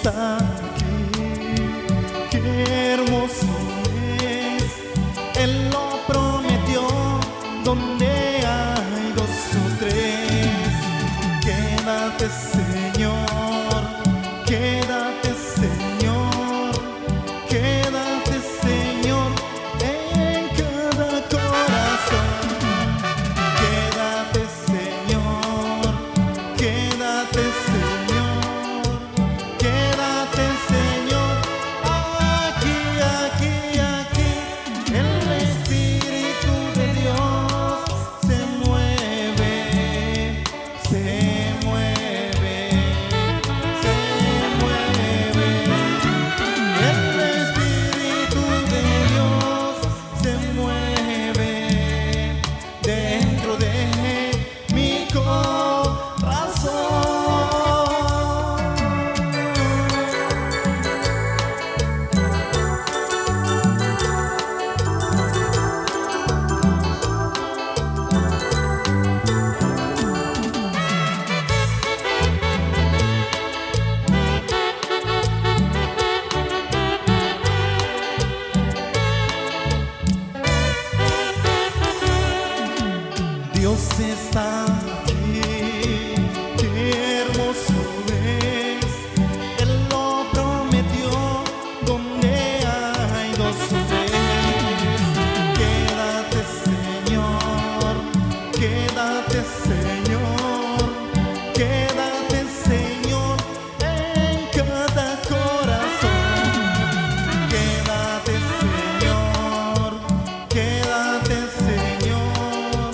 está aquí, qué hermoso es. Él lo prometió, donde hay dos o tres. Quédate, Señor, quédate, Señor, quédate, Señor, en cada corazón. Quédate, Señor, quédate, Señor, quédate, Señor, aquí, aquí, aquí. El Espíritu de Dios se mueve, se mueve, se mueve. El Espíritu de Dios se mueve dentro de mi corazón. Dios está aquí, qué hermoso es. Él lo prometió, donde hay dos o tres. Quédate, Señor, quédate, Señor, quédate, Señor, en cada corazón. Quédate, Señor, quédate, Señor,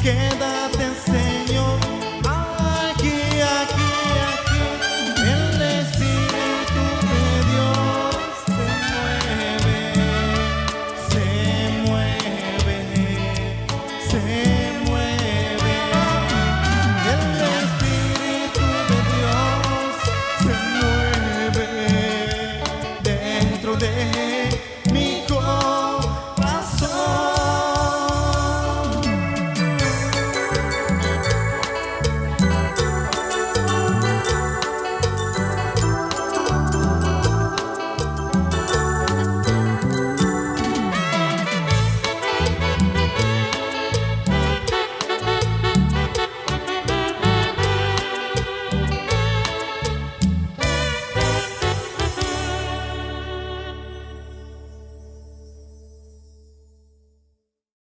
quédate, Señor, aquí, aquí, aquí. El Espíritu de Dios se mueve, se mueve. El Espíritu de Dios se mueve dentro de